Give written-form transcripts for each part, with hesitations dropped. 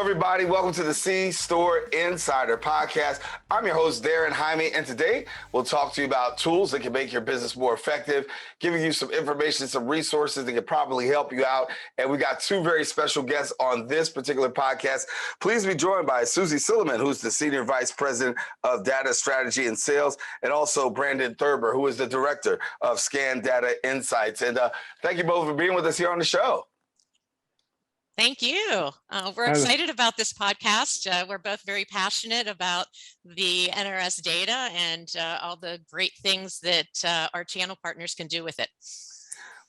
everybody. Welcome to the C-Store Insider Podcast. I'm your host, Darren Jaime, and today we'll talk to you about tools that can make your business more effective, giving you some information, some resources that can probably help you out. And we got two very special guests on this particular podcast. Please be joined by Susie Silliman, who's the Senior Vice President of Data Strategy and Sales, and also Brandon Thurber, who is the Director of Scan Data Insights. And thank you both for being with us here on the show. Thank you. We're excited about this podcast. We're both very passionate about the NRS data and all the great things that our channel partners can do with it.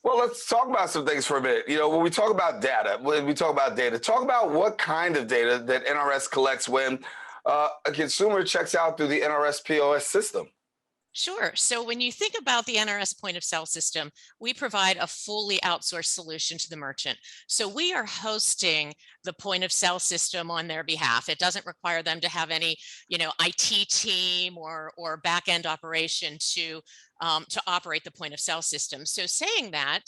Well, let's talk about some things for a minute. You know, when we talk about data, talk about what kind of data that NRS collects when a consumer checks out through the NRS POS system. Sure. So when you think about the NRS point of sale system, we provide a fully outsourced solution to the merchant. So we are hosting the point of sale system on their behalf. It doesn't require them to have any, IT team or back end operation to operate the point of sale system. So saying that,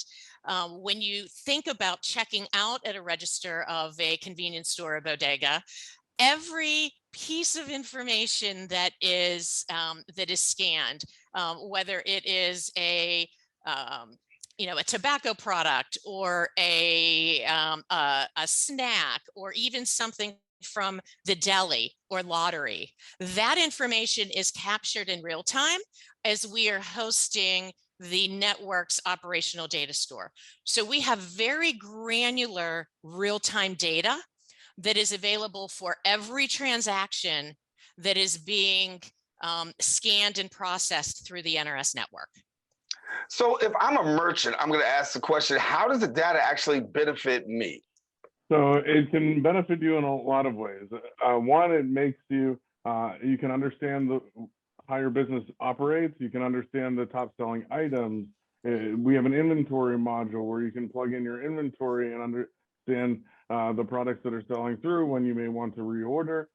when you think about checking out at a register of a convenience store or bodega, every piece of information that is scanned, whether it is a tobacco product or a snack or even something from the deli or lottery, that information is captured in real time as we are hosting the network's operational data store. So we have very granular real-time data that is available for every transaction that is being scanned and processed through the NRS network. So if I'm a merchant, I'm going to ask the question, how does the data actually benefit me? So it can benefit you in a lot of ways. One, it makes you can understand how your business operates. You can understand the top selling items. We have an inventory module where you can plug in your inventory and understand the products that are selling through when you may want to reorder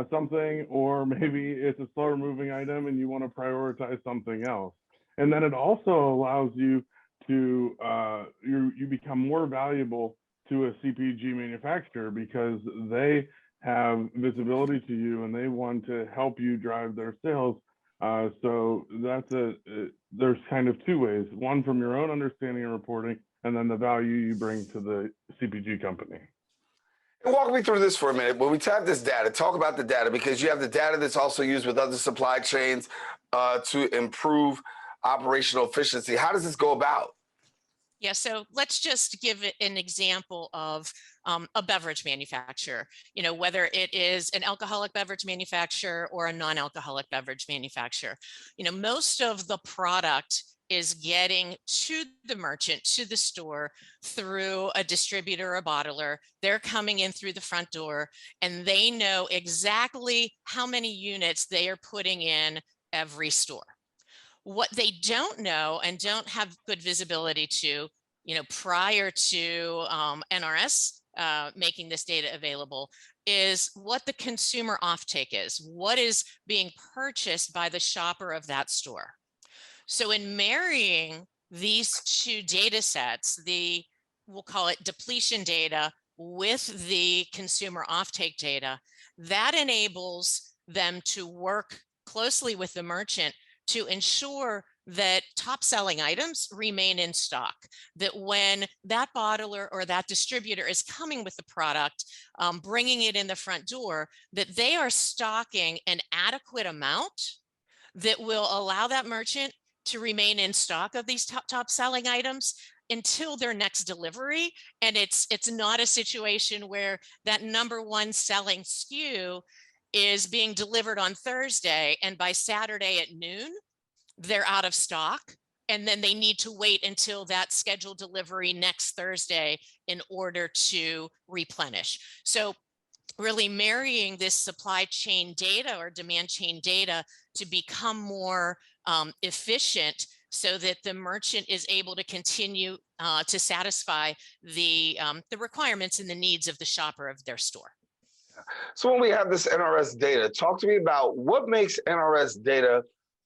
something, or maybe it's a slower moving item and you want to prioritize something else. And then it also allows you to you become more valuable to a CPG manufacturer because they have visibility to you and they want to help you drive their sales. So there's kind of two ways: one from your own understanding and reporting, and then the value you bring to the CPG company. And walk me through this for a minute. When we tap this data, talk about the data, because you have the data that's also used with other supply chains to improve operational efficiency. How does this go about? Yeah, so let's just give it an example of a beverage manufacturer, whether it is an alcoholic beverage manufacturer or a non-alcoholic beverage manufacturer. Most of the product is getting to the merchant, to the store, through a distributor or bottler. They're coming in through the front door, and they know exactly how many units they are putting in every store. What they don't know and don't have good visibility to, prior to NRS making this data available, is what the consumer offtake is, what is being purchased by the shopper of that store. So in marrying these two data sets, we'll call it depletion data with the consumer offtake data, that enables them to work closely with the merchant to ensure that top selling items remain in stock, that when that bottler or that distributor is coming with the product, bringing it in the front door, that they are stocking an adequate amount that will allow that merchant to remain in stock of these top selling items until their next delivery. And it's not a situation where that number one selling SKU is being delivered on Thursday and by Saturday at noon, they're out of stock. And then they need to wait until that scheduled delivery next Thursday in order to replenish. So really marrying this supply chain data or demand chain data to become more efficient so that the merchant is able to continue to satisfy the requirements and the needs of the shopper of their store. So when we have this NRS data, talk to me about what makes NRS data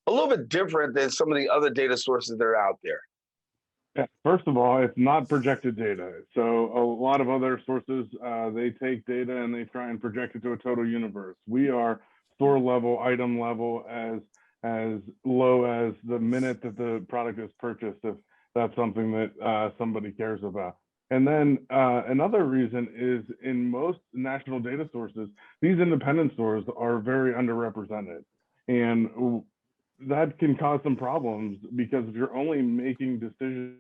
a little bit different than some of the other data sources that are out there. Yeah, first of all, it's not projected data. So a lot of other sources, they take data and they try and project it to a total universe. We are store level, item level, as low as the minute that the product is purchased, if that's something that somebody cares about. And then another reason is in most national data sources, these independent stores are very underrepresented. And that can cause some problems because if you're only making decisions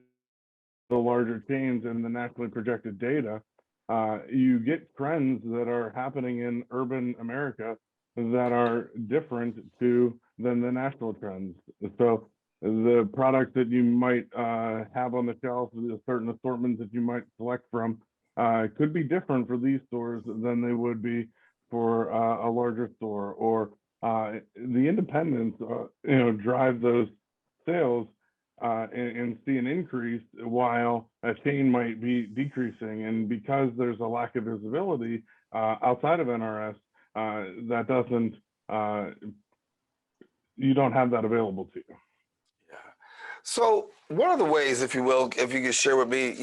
the larger chains and the nationally projected data, you get trends that are happening in urban America that are different than the national trends. So the products that you might have on the shelf, the certain assortments that you might select from, could be different for these stores than they would be for a larger store. Or the independents, drive those sales and see an increase while a chain might be decreasing. And because there's a lack of visibility outside of NRS, that doesn't, you don't have that available to you. Yeah. So what are the ways, if you will, if you could share with me,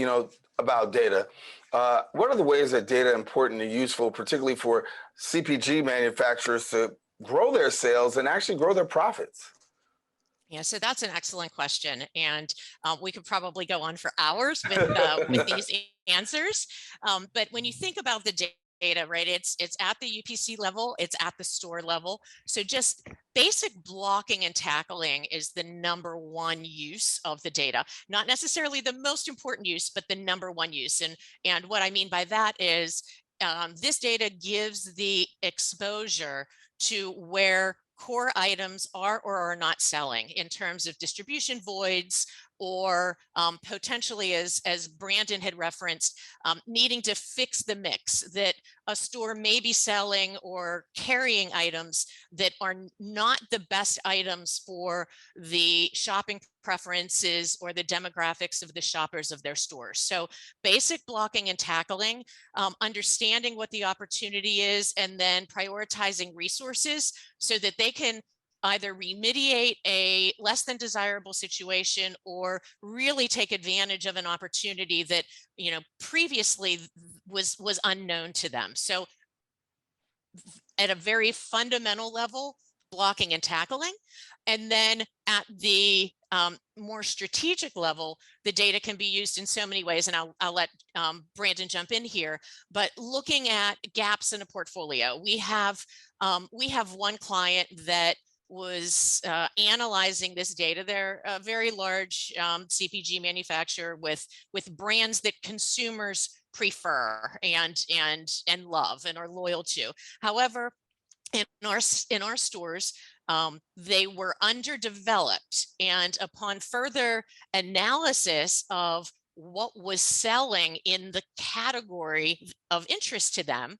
about data, what are the ways that data are important and useful, particularly for CPG manufacturers to grow their sales and actually grow their profits? Yeah, so that's an excellent question, and we could probably go on for hours with these answers. But when you think about the data, right, it's at the UPC level, it's at the store level. So just basic blocking and tackling is the number one use of the data. Not necessarily the most important use, but the number one use. And what I mean by that is this data gives the exposure to where core items are or are not selling in terms of distribution voids or potentially, as Brandon had referenced, needing to fix the mix, that a store may be selling or carrying items that are not the best items for the shopping preferences or the demographics of the shoppers of their stores. So basic blocking and tackling, understanding what the opportunity is, and then prioritizing resources so that they can either remediate a less than desirable situation or really take advantage of an opportunity that previously was unknown to them. So at a very fundamental level, blocking and tackling. And then at the more strategic level, the data can be used in so many ways, and I'll let Brandon jump in here. But looking at gaps in a portfolio, we have one client that was analyzing this data. They're a very large CPG manufacturer with brands that consumers prefer and love and are loyal to. However, in our stores, they were underdeveloped, and upon further analysis of what was selling in the category of interest to them,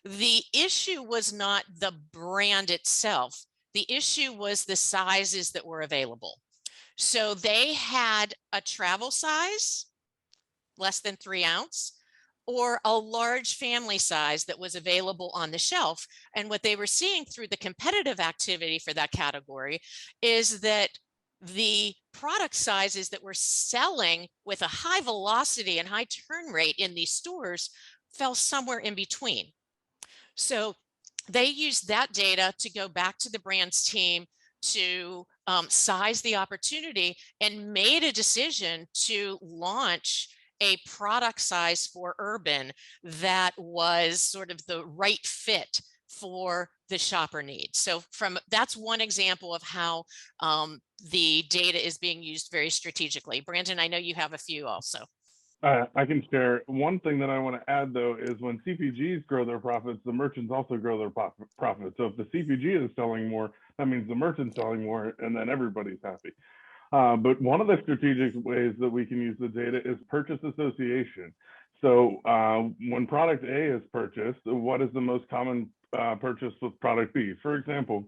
the issue was not the brand itself. The issue was the sizes that were available. So they had a travel size, less than 3 ounce, or a large family size that was available on the shelf. And what they were seeing through the competitive activity for that category is that the product sizes that were selling with a high velocity and high turn rate in these stores fell somewhere in between. So they used that data to go back to the brands team to size the opportunity and made a decision to launch a product size for urban that was sort of the right fit for the shopper needs. So that's one example of how the data is being used very strategically. Brandon, I know you have a few also. I can share. One thing that I want to add, though, is when CPGs grow their profits, the merchants also grow their profits. So if the CPG is selling more, that means the merchant's selling more, and then everybody's happy. But one of the strategic ways that we can use the data is purchase association. So when product A is purchased, what is the most common purchase with product B? For example,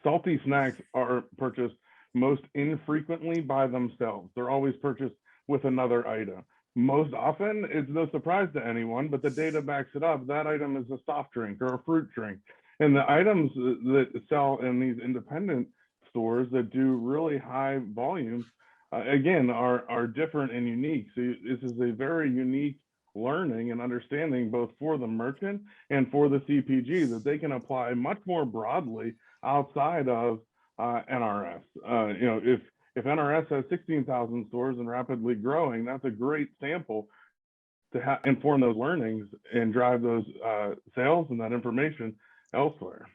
salty snacks are purchased most infrequently by themselves. They're always purchased with another item. Most often, it's no surprise to anyone, but the data backs it up. That item is a soft drink or a fruit drink. And the items that sell in these independent stores that do really high volumes again, are different and unique. So this is a very unique learning and understanding both for the merchant and for the CPG that they can apply much more broadly outside of NRS. If NRS has 16,000 stores and rapidly growing, that's a great sample to inform those learnings and drive those sales and that information elsewhere.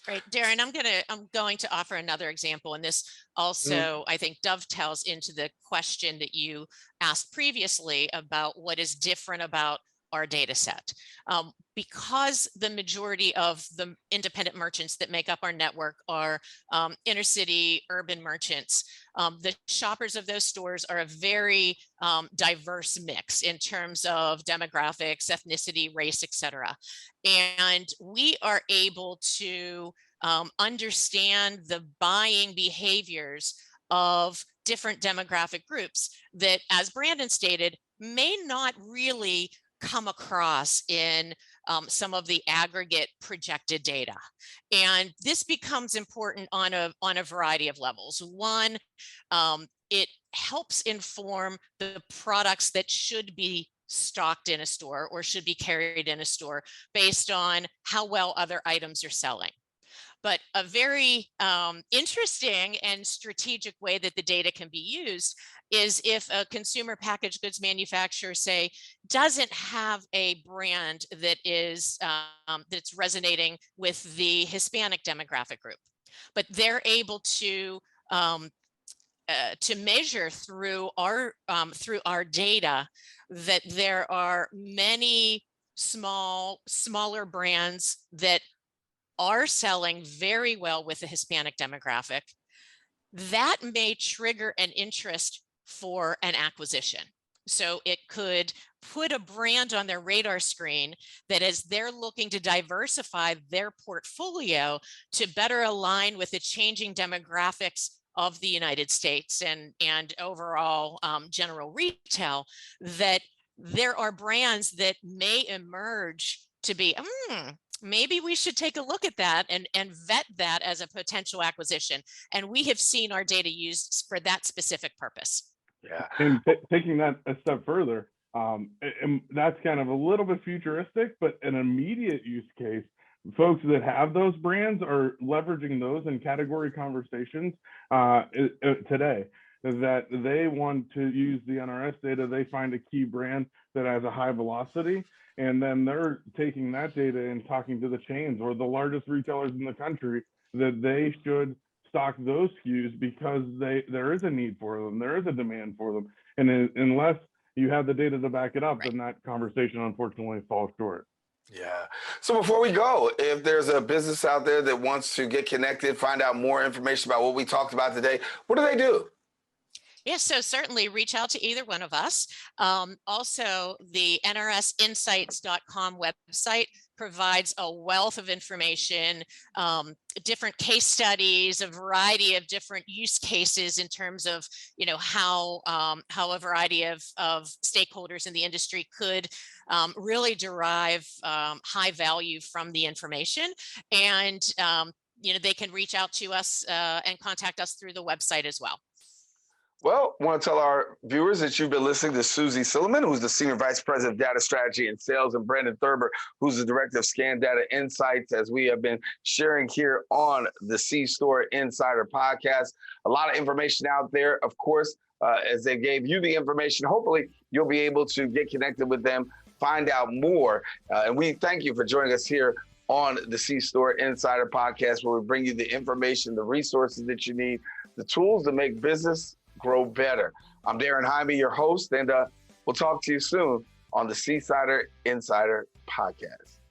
Right, Darren, I'm going to offer another example, and this also, I think, dovetails into the question that you asked previously about what is different about our data set. Because the majority of the independent merchants that make up our network are inner city urban merchants, the shoppers of those stores are a very diverse mix in terms of demographics, ethnicity, race, etc. And we are able to understand the buying behaviors of different demographic groups that, as Brandon stated, may not really come across in some of the aggregate projected data. And this becomes important on a variety of levels. One, it helps inform the products that should be stocked in a store or should be carried in a store based on how well other items are selling. But a very interesting and strategic way that the data can be used is if a consumer packaged goods manufacturer, say, doesn't have a brand that is that's resonating with the Hispanic demographic group, but they're able to measure through our data that there are many smaller brands that are selling very well with the Hispanic demographic, that may trigger an interest for an acquisition. So it could put a brand on their radar screen that, as they're looking to diversify their portfolio to better align with the changing demographics of the United States and overall general retail, that there are brands that may emerge to be, maybe we should take a look at that and vet that as a potential acquisition. And we have seen our data used for that specific purpose. Yeah. And taking that a step further, and that's kind of a little bit futuristic, but an immediate use case, folks that have those brands are leveraging those in category conversations today. That they want to use the NRS data, they find a key brand that has a high velocity, and then they're taking that data and talking to the chains or the largest retailers in the country that they should stock those SKUs because there is a need for them, there is a demand for them, and unless you have the data to back it up, then that conversation unfortunately falls short. Yeah. So before we go, if there's a business out there that wants to get connected, find out more information about what we talked about today, what do they do? Yes, so certainly reach out to either one of us. Also, the NRSinsights.com website provides a wealth of information, different case studies, a variety of different use cases in terms of, how a variety of stakeholders in the industry could really derive high value from the information. And, they can reach out to us and contact us through the website as well. Well, I want to tell our viewers that you've been listening to Susie Silliman, who's the Senior Vice President of Data Strategy and Sales, and Brandon Thurber, who's the Director of Scan Data Insights, as we have been sharing here on the C-Store Insider Podcast. A lot of information out there, of course, as they gave you the information. Hopefully, you'll be able to get connected with them, find out more. And we thank you for joining us here on the C-Store Insider Podcast, where we bring you the information, the resources that you need, the tools to make business grow better. I'm Darren Jaime, your host, and we'll talk to you soon on the C-Sider Insider Podcast.